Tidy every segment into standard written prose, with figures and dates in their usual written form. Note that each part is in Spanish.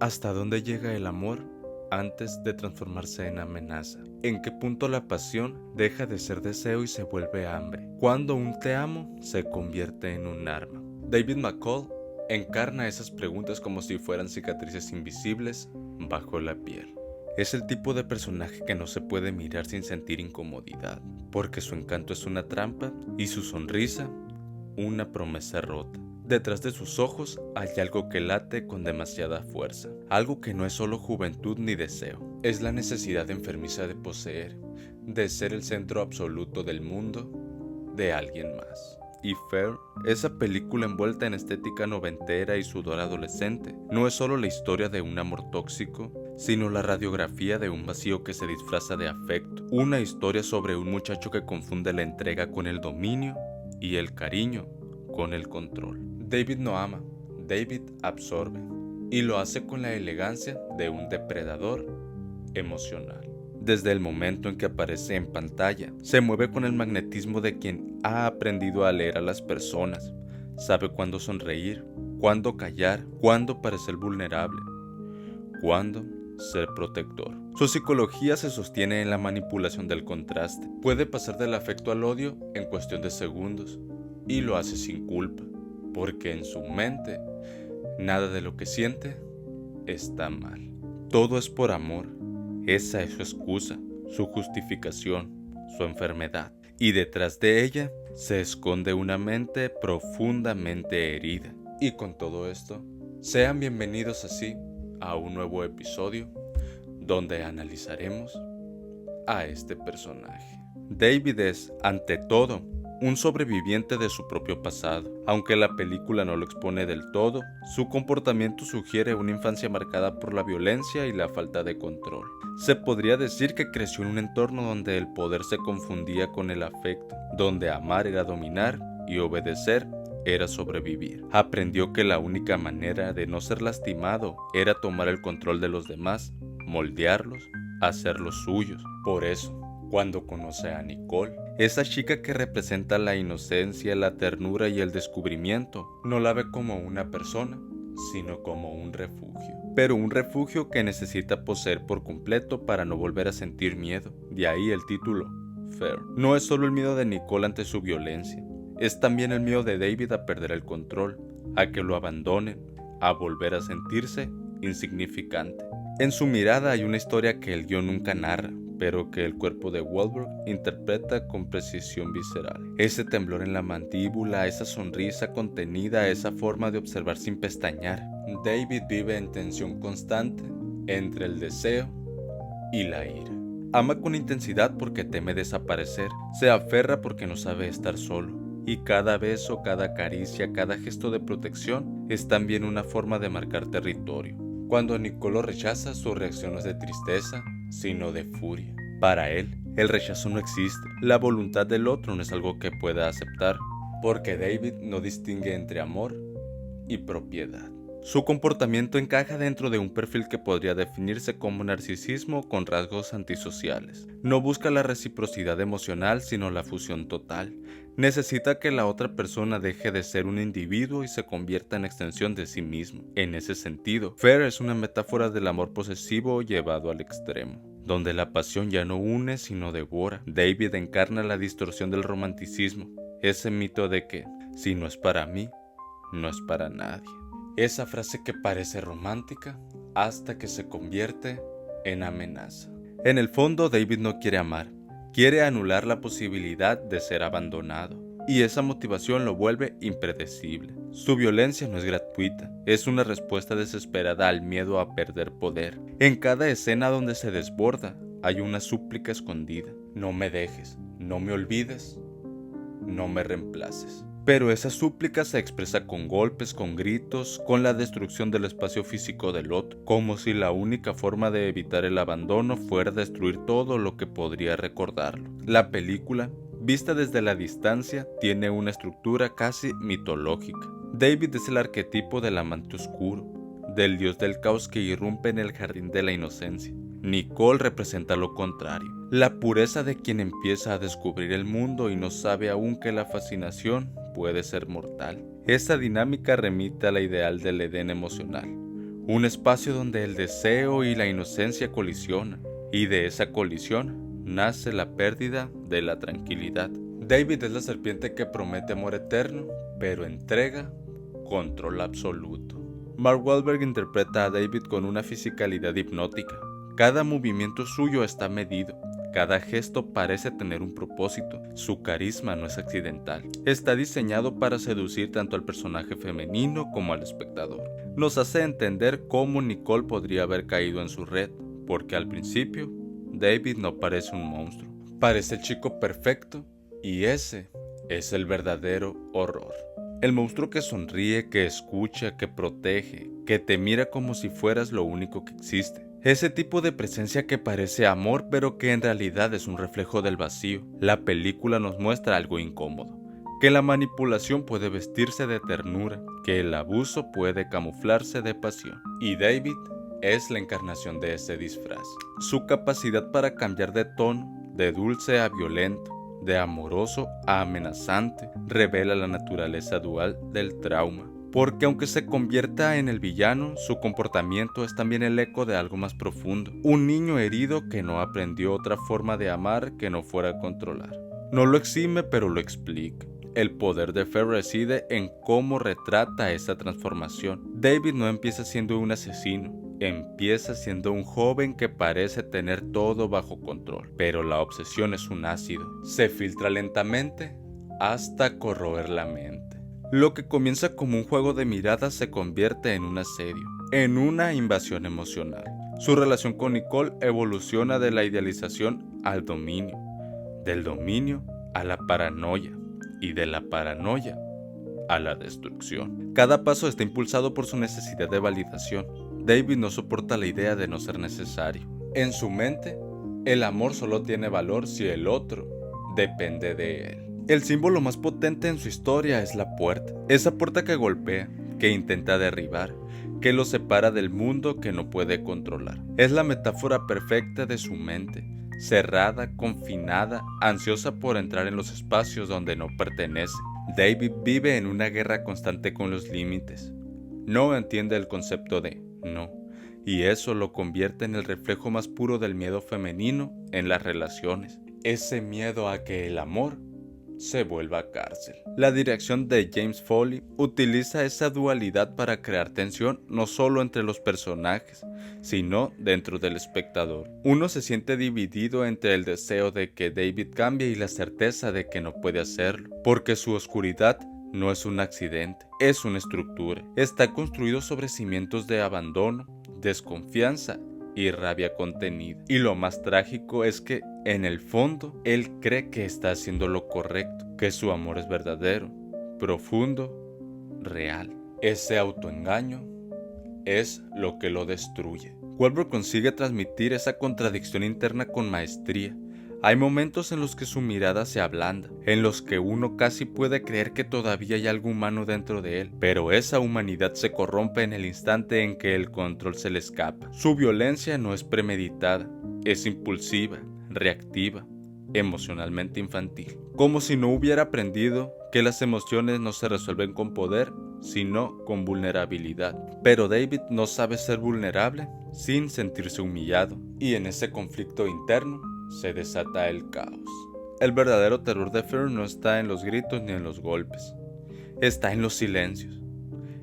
¿Hasta dónde llega el amor antes de transformarse en amenaza? ¿En qué punto la pasión deja de ser deseo y se vuelve hambre? ¿Cuándo un te amo se convierte en un arma? David McCall encarna esas preguntas como si fueran cicatrices invisibles bajo la piel. Es el tipo de personaje que no se puede mirar sin sentir incomodidad, porque su encanto es una trampa y su sonrisa una promesa rota. Detrás de sus ojos hay algo que late con demasiada fuerza, algo que no es solo juventud ni deseo, es la necesidad enfermiza de poseer, de ser el centro absoluto del mundo, de alguien más. Y Fair, esa película envuelta en estética noventera y sudor adolescente, no es solo la historia de un amor tóxico, sino la radiografía de un vacío que se disfraza de afecto, una historia sobre un muchacho que confunde la entrega con el dominio y el cariño con el control. David no ama, David absorbe, y lo hace con la elegancia de un depredador emocional. Desde el momento en que aparece en pantalla, se mueve con el magnetismo de quien ha aprendido a leer a las personas, sabe cuándo sonreír, cuándo callar, cuándo parecer vulnerable, cuándo ser protector. Su psicología se sostiene en la manipulación del contraste. Puede pasar del afecto al odio en cuestión de segundos, y lo hace sin culpa, porque en su mente, nada de lo que siente está mal. Todo es por amor. Esa es su excusa, su justificación, su enfermedad. Y detrás de ella se esconde una mente profundamente herida. Y con todo esto, sean bienvenidos así a un nuevo episodio donde analizaremos a este personaje. David es, ante todo, un sobreviviente de su propio pasado. Aunque la película no lo expone del todo, su comportamiento sugiere una infancia marcada por la violencia y la falta de control. Se podría decir que creció en un entorno donde el poder se confundía con el afecto, donde amar era dominar y obedecer era sobrevivir. Aprendió que la única manera de no ser lastimado era tomar el control de los demás, moldearlos, hacerlos suyos. Por eso, cuando conoce a Nicole, esa chica que representa la inocencia, la ternura y el descubrimiento, no la ve como una persona, sino como un refugio. Pero un refugio que necesita poseer por completo para no volver a sentir miedo. De ahí el título, Fair. No es solo el miedo de Nicole ante su violencia, es también el miedo de David a perder el control, a que lo abandonen, a volver a sentirse insignificante. En su mirada hay una historia que el guión nunca narra, pero que el cuerpo de Wahlberg interpreta con precisión visceral. Ese temblor en la mandíbula, esa sonrisa contenida, esa forma de observar sin pestañear. David vive en tensión constante entre el deseo y la ira. Ama con intensidad porque teme desaparecer, se aferra porque no sabe estar solo. Y cada beso, cada caricia, cada gesto de protección es también una forma de marcar territorio. Cuando Nicole lo rechaza, su reacción no es de tristeza, sino de furia. Para él, el rechazo no existe. La voluntad del otro no es algo que pueda aceptar, porque David no distingue entre amor y propiedad. Su comportamiento encaja dentro de un perfil que podría definirse como narcisismo con rasgos antisociales. No busca la reciprocidad emocional, sino la fusión total. Necesita que la otra persona deje de ser un individuo y se convierta en extensión de sí mismo. En ese sentido, Fair es una metáfora del amor posesivo llevado al extremo, donde la pasión ya no une sino devora. David encarna la distorsión del romanticismo, ese mito de que, si no es para mí, no es para nadie. Esa frase que parece romántica hasta que se convierte en amenaza. En el fondo, David no quiere amar, quiere anular la posibilidad de ser abandonado. Y esa motivación lo vuelve impredecible. Su violencia no es gratuita, es una respuesta desesperada al miedo a perder poder. En cada escena donde se desborda, hay una súplica escondida. No me dejes, no me olvides, no me reemplaces. Pero esa súplica se expresa con golpes, con gritos, con la destrucción del espacio físico del otro, como si la única forma de evitar el abandono fuera destruir todo lo que podría recordarlo. La película, vista desde la distancia, tiene una estructura casi mitológica. David es el arquetipo del amante oscuro, del dios del caos que irrumpe en el jardín de la inocencia. Nicole representa lo contrario, la pureza de quien empieza a descubrir el mundo y no sabe aún que la fascinación puede ser mortal. Esa dinámica remite a la ideal del Edén emocional, un espacio donde el deseo y la inocencia colisionan, y de esa colisión nace la pérdida de la tranquilidad. David es la serpiente que promete amor eterno, pero entrega control absoluto. Mark Wahlberg interpreta a David con una fisicalidad hipnótica. Cada movimiento suyo está medido, cada gesto parece tener un propósito, su carisma no es accidental. Está diseñado para seducir tanto al personaje femenino como al espectador. Nos hace entender cómo Nicole podría haber caído en su red, porque al principio, David no parece un monstruo. Parece el chico perfecto, y ese es el verdadero horror. El monstruo que sonríe, que escucha, que protege, que te mira como si fueras lo único que existe. Ese tipo de presencia que parece amor, pero que en realidad es un reflejo del vacío. La película nos muestra algo incómodo, que la manipulación puede vestirse de ternura, que el abuso puede camuflarse de pasión. Y David es la encarnación de ese disfraz. Su capacidad para cambiar de tono, de dulce a violento, de amoroso a amenazante, revela la naturaleza dual del trauma. Porque aunque se convierta en el villano, su comportamiento es también el eco de algo más profundo. Un niño herido que no aprendió otra forma de amar que no fuera controlar. No lo exime, pero lo explica. El poder de Fer reside en cómo retrata esa transformación. David no empieza siendo un asesino, empieza siendo un joven que parece tener todo bajo control, pero la obsesión es un ácido. Se filtra lentamente hasta corroer la mente. Lo que comienza como un juego de miradas se convierte en un asedio, en una invasión emocional. Su relación con Nicole evoluciona de la idealización al dominio, del dominio a la paranoia y de la paranoia a la destrucción. Cada paso está impulsado por su necesidad de validación. David no soporta la idea de no ser necesario. En su mente, el amor solo tiene valor si el otro depende de él. El símbolo más potente en su historia es la puerta. Esa puerta que golpea, que intenta derribar, que lo separa del mundo que no puede controlar. Es la metáfora perfecta de su mente, cerrada, confinada, ansiosa por entrar en los espacios donde no pertenece. David vive en una guerra constante con los límites. No entiende el concepto de no, y eso lo convierte en el reflejo más puro del miedo femenino en las relaciones. Ese miedo a que el amor se vuelva cárcel. La dirección de James Foley utiliza esa dualidad para crear tensión no solo entre los personajes, sino dentro del espectador. Uno se siente dividido entre el deseo de que David cambie y la certeza de que no puede hacerlo, porque su oscuridad no es un accidente, es una estructura. Está construido sobre cimientos de abandono, desconfianza y rabia contenida. Y lo más trágico es que, en el fondo, él cree que está haciendo lo correcto, que su amor es verdadero, profundo, real. Ese autoengaño es lo que lo destruye. Wahlberg consigue transmitir esa contradicción interna con maestría. Hay momentos en los que su mirada se ablanda, en los que uno casi puede creer que todavía hay algo humano dentro de él, pero esa humanidad se corrompe en el instante en que el control se le escapa. Su violencia no es premeditada, es impulsiva, reactiva, emocionalmente infantil. Como si no hubiera aprendido que las emociones no se resuelven con poder, sino con vulnerabilidad. Pero David no sabe ser vulnerable sin sentirse humillado, y en ese conflicto interno se desata el caos. El verdadero terror de Fer no está en los gritos ni en los golpes, está en los silencios.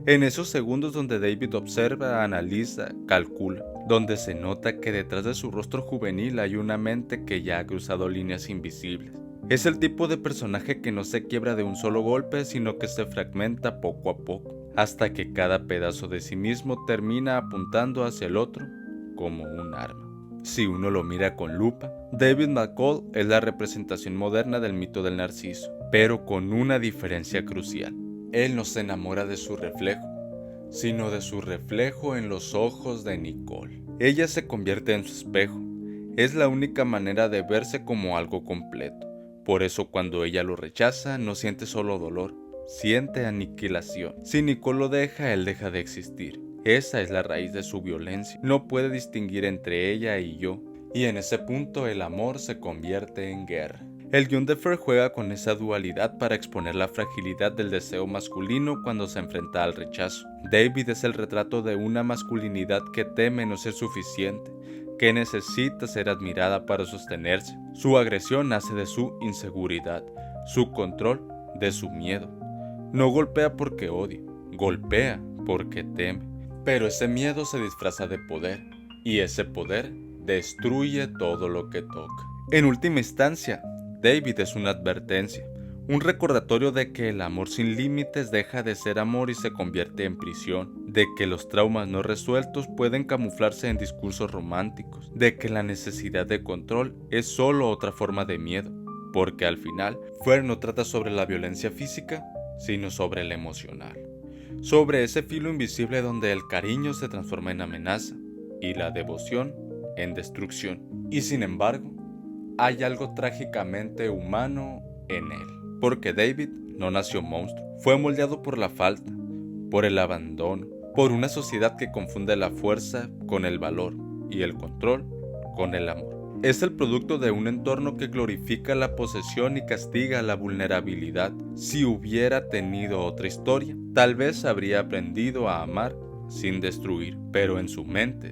En esos segundos donde David observa, analiza, calcula, donde se nota que detrás de su rostro juvenil hay una mente que ya ha cruzado líneas invisibles. Es el tipo de personaje que no se quiebra de un solo golpe, sino que se fragmenta poco a poco, hasta que cada pedazo de sí mismo termina apuntando hacia el otro como un arma. Si uno lo mira con lupa, David McCall es la representación moderna del mito del narciso, pero con una diferencia crucial. Él no se enamora de su reflejo, sino de su reflejo en los ojos de Nicole. Ella se convierte en su espejo. Es la única manera de verse como algo completo. Por eso cuando ella lo rechaza, no siente solo dolor, siente aniquilación. Si Nicole lo deja, él deja de existir. Esa es la raíz de su violencia. No puede distinguir entre ella y yo. Y en ese punto el amor se convierte en guerra. El guion de Fair juega con esa dualidad para exponer la fragilidad del deseo masculino cuando se enfrenta al rechazo. David es el retrato de una masculinidad que teme no ser suficiente, que necesita ser admirada para sostenerse. Su agresión nace de su inseguridad, su control de su miedo. No golpea porque odia, golpea porque teme. Pero ese miedo se disfraza de poder, y ese poder destruye todo lo que toca. En última instancia, David es una advertencia, un recordatorio de que el amor sin límites deja de ser amor y se convierte en prisión, de que los traumas no resueltos pueden camuflarse en discursos románticos, de que la necesidad de control es solo otra forma de miedo, porque al final, Fair no trata sobre la violencia física, sino sobre la emocional, sobre ese filo invisible donde el cariño se transforma en amenaza y la devoción en destrucción. Y sin embargo, hay algo trágicamente humano en él, porque David no nació monstruo, fue moldeado por la falta, por el abandono, por una sociedad que confunde la fuerza con el valor y el control con el amor. Es el producto de un entorno que glorifica la posesión y castiga la vulnerabilidad. Si hubiera tenido otra historia, tal vez habría aprendido a amar sin destruir, pero en su mente,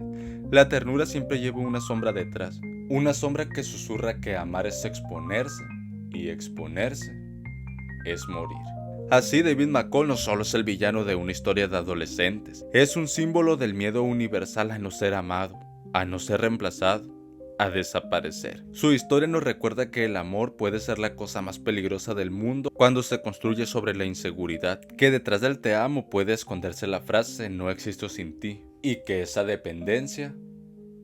la ternura siempre lleva una sombra detrás. Una sombra que susurra que amar es exponerse, y exponerse es morir. Así, David McCall no solo es el villano de una historia de adolescentes, es un símbolo del miedo universal a no ser amado, a no ser reemplazado, a desaparecer. Su historia nos recuerda que el amor puede ser la cosa más peligrosa del mundo cuando se construye sobre la inseguridad, que detrás del te amo puede esconderse la frase no existo sin ti, y que esa dependencia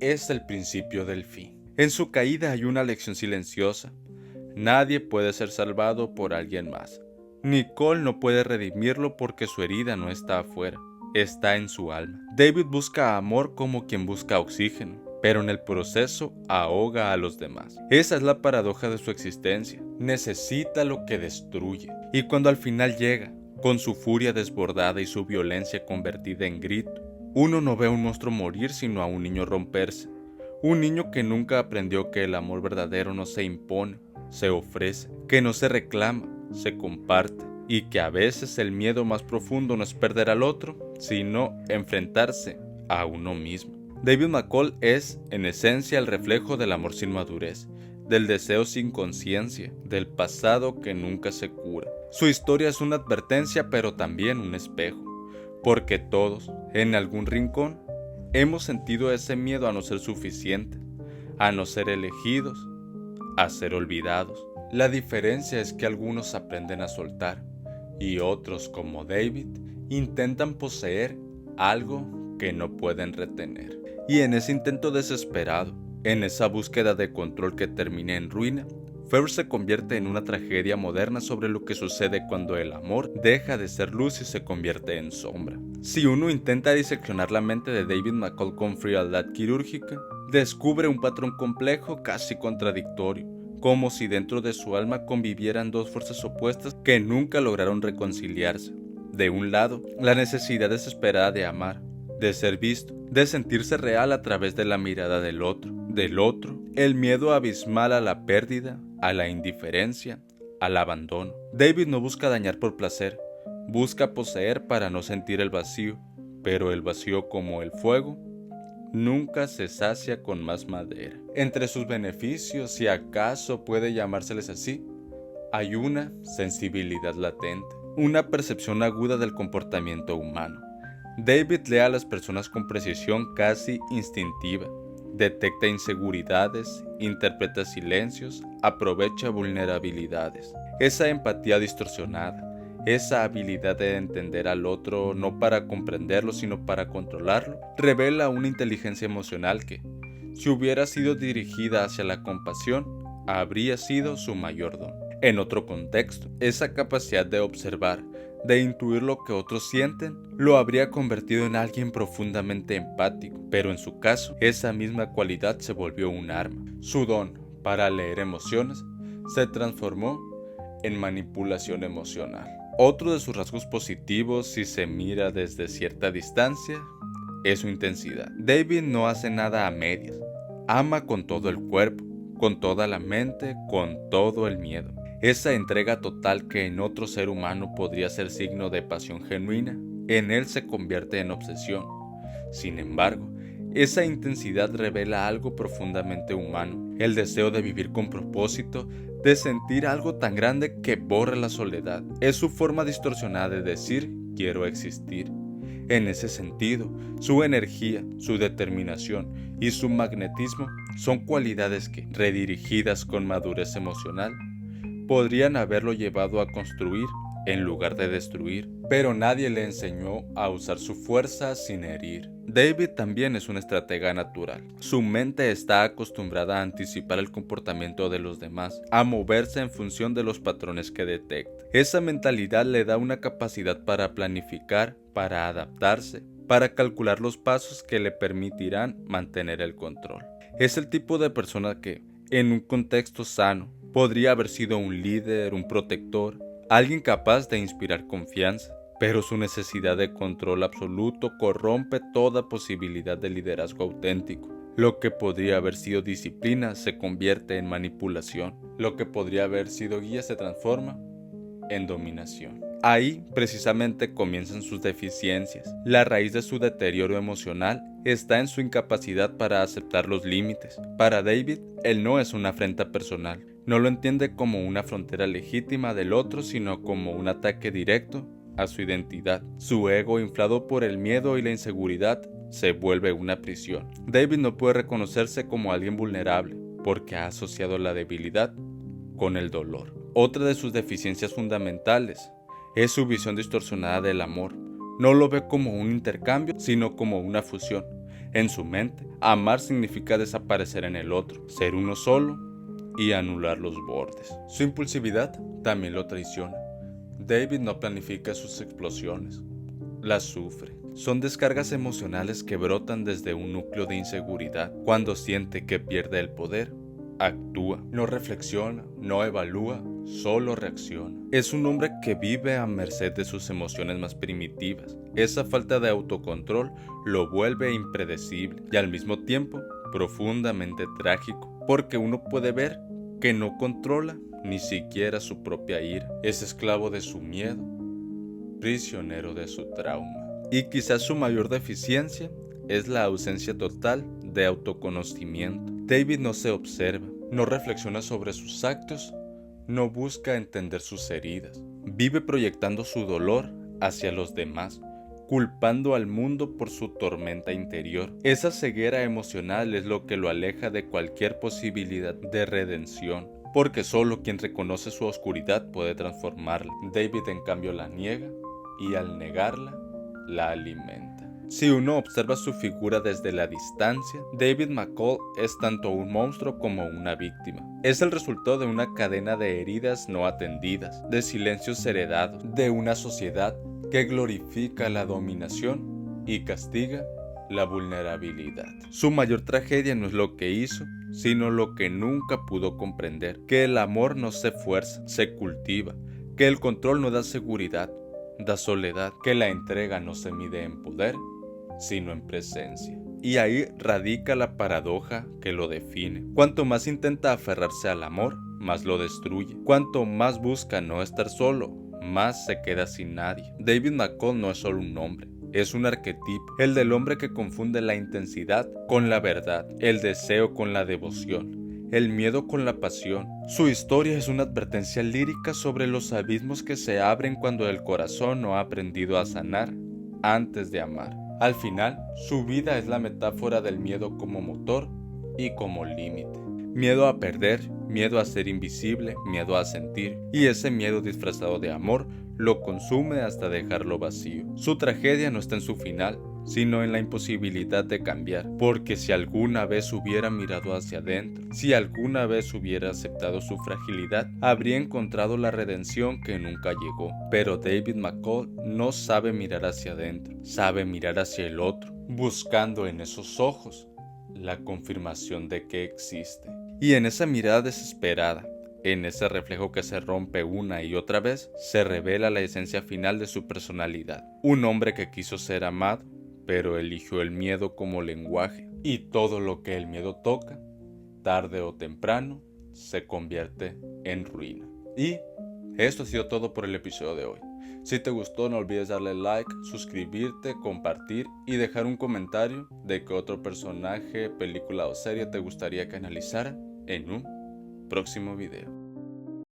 es el principio del fin. En su caída hay una lección silenciosa. Nadie puede ser salvado por alguien más. Nicole no puede redimirlo porque su herida no está afuera, está en su alma. David busca amor como quien busca oxígeno, pero en el proceso ahoga a los demás. Esa es la paradoja de su existencia. Necesita lo que destruye. Y cuando al final llega, con su furia desbordada y su violencia convertida en grito, uno no ve a un monstruo morir sino a un niño romperse. Un niño que nunca aprendió que el amor verdadero no se impone, se ofrece, que no se reclama, se comparte, y que a veces el miedo más profundo no es perder al otro, sino enfrentarse a uno mismo. David McCall es, en esencia, el reflejo del amor sin madurez, del deseo sin conciencia, del pasado que nunca se cura. Su historia es una advertencia, pero también un espejo, porque todos, en algún rincón, hemos sentido ese miedo a no ser suficiente, a no ser elegidos, a ser olvidados. La diferencia es que algunos aprenden a soltar y otros, como David, intentan poseer algo que no pueden retener. Y en ese intento desesperado, en esa búsqueda de control que termina en ruina, Fair se convierte en una tragedia moderna sobre lo que sucede cuando el amor deja de ser luz y se convierte en sombra. Si uno intenta diseccionar la mente de David McCall con frialdad quirúrgica, descubre un patrón complejo casi contradictorio, como si dentro de su alma convivieran dos fuerzas opuestas que nunca lograron reconciliarse. De un lado, la necesidad desesperada de amar, de ser visto, de sentirse real a través de la mirada del otro. Del otro, el miedo abismal a la pérdida, a la indiferencia, al abandono. David no busca dañar por placer, busca poseer para no sentir el vacío, pero el vacío, como el fuego, nunca se sacia con más madera. Entre sus beneficios, si acaso puede llamárseles así, hay una sensibilidad latente, una percepción aguda del comportamiento humano. David lee a las personas con precisión casi instintiva, detecta inseguridades, interpreta silencios, aprovecha vulnerabilidades. Esa empatía distorsionada, esa habilidad de entender al otro no para comprenderlo sino para controlarlo, revela una inteligencia emocional que, si hubiera sido dirigida hacia la compasión, habría sido su mayor don. En otro contexto, esa capacidad de observar, de intuir lo que otros sienten, lo habría convertido en alguien profundamente empático, pero en su caso, esa misma cualidad se volvió un arma. Su don para leer emociones se transformó en manipulación emocional. Otro de sus rasgos positivos, si se mira desde cierta distancia, es su intensidad. David no hace nada a medias, ama con todo el cuerpo, con toda la mente, con todo el miedo. Esa entrega total que en otro ser humano podría ser signo de pasión genuina, en él se convierte en obsesión. Sin embargo, esa intensidad revela algo profundamente humano, el deseo de vivir con propósito, de sentir algo tan grande que borra la soledad. Es su forma distorsionada de decir quiero existir. En ese sentido, su energía, su determinación y su magnetismo son cualidades que, redirigidas con madurez emocional, podrían haberlo llevado a construir en lugar de destruir, pero nadie le enseñó a usar su fuerza sin herir. David también es un estratega natural. Su mente está acostumbrada a anticipar el comportamiento de los demás, a moverse en función de los patrones que detecta. Esa mentalidad le da una capacidad para planificar, para adaptarse, para calcular los pasos que le permitirán mantener el control. Es el tipo de persona que, en un contexto sano, podría haber sido un líder, un protector, alguien capaz de inspirar confianza, pero su necesidad de control absoluto corrompe toda posibilidad de liderazgo auténtico. Lo que podría haber sido disciplina se convierte en manipulación. Lo que podría haber sido guía se transforma en dominación. Ahí precisamente comienzan sus deficiencias. La raíz de su deterioro emocional está en su incapacidad para aceptar los límites. Para David, él no es una afrenta personal. No lo entiende como una frontera legítima del otro, sino como un ataque directo a su identidad. Su ego, inflado por el miedo y la inseguridad, se vuelve una prisión. David no puede reconocerse como alguien vulnerable, porque ha asociado la debilidad con el dolor. Otra de sus deficiencias fundamentales es su visión distorsionada del amor. No lo ve como un intercambio, sino como una fusión. En su mente, amar significa desaparecer en el otro, ser uno solo y anular los bordes. Su impulsividad también lo traiciona. David no planifica sus explosiones, las sufre. Son descargas emocionales que brotan desde un núcleo de inseguridad. Cuando siente que pierde el poder, actúa. No reflexiona, no evalúa, solo reacciona. Es un hombre que vive a merced de sus emociones más primitivas. Esa falta de autocontrol lo vuelve impredecible y al mismo tiempo profundamente trágico, porque uno puede ver que no controla ni siquiera su propia ira. Es esclavo de su miedo, prisionero de su trauma. Y quizás su mayor deficiencia es la ausencia total de autoconocimiento. David no se observa, no reflexiona sobre sus actos, no busca entender sus heridas. Vive proyectando su dolor hacia los demás, culpando al mundo por su tormenta interior. Esa ceguera emocional es lo que lo aleja de cualquier posibilidad de redención, porque solo quien reconoce su oscuridad puede transformarla. David en cambio la niega y al negarla, la alimenta. Si uno observa su figura desde la distancia, David McCall es tanto un monstruo como una víctima. Es el resultado de una cadena de heridas no atendidas, de silencios heredados, de una sociedad que glorifica la dominación y castiga la vulnerabilidad. Su mayor tragedia no es lo que hizo, sino lo que nunca pudo comprender: que el amor no se fuerza, se cultiva, que el control no da seguridad, da soledad, que la entrega no se mide en poder, sino en presencia. Y ahí radica la paradoja que lo define. Cuanto más intenta aferrarse al amor, más lo destruye. Cuanto más busca no estar solo, más se queda sin nadie. David McCall no es solo un nombre, es un arquetipo, el del hombre que confunde la intensidad con la verdad, el deseo con la devoción, el miedo con la pasión. Su historia es una advertencia lírica sobre los abismos que se abren cuando el corazón no ha aprendido a sanar antes de amar. Al final, su vida es la metáfora del miedo como motor y como límite. Miedo a perder, miedo a ser invisible, miedo a sentir, y ese miedo disfrazado de amor lo consume hasta dejarlo vacío. Su tragedia no está en su final, sino en la imposibilidad de cambiar, porque si alguna vez hubiera mirado hacia adentro, si alguna vez hubiera aceptado su fragilidad, habría encontrado la redención que nunca llegó. Pero David McCall no sabe mirar hacia adentro, sabe mirar hacia el otro, buscando en esos ojos la confirmación de que existe. Y en esa mirada desesperada, en ese reflejo que se rompe una y otra vez, se revela la esencia final de su personalidad. Un hombre que quiso ser amado, pero eligió el miedo como lenguaje, y todo lo que el miedo toca tarde o temprano se convierte en ruina. Y esto ha sido todo por el episodio de hoy. Si te gustó, no olvides darle like, suscribirte, compartir y dejar un comentario de qué otro personaje, película o serie te gustaría que analizara en un próximo video.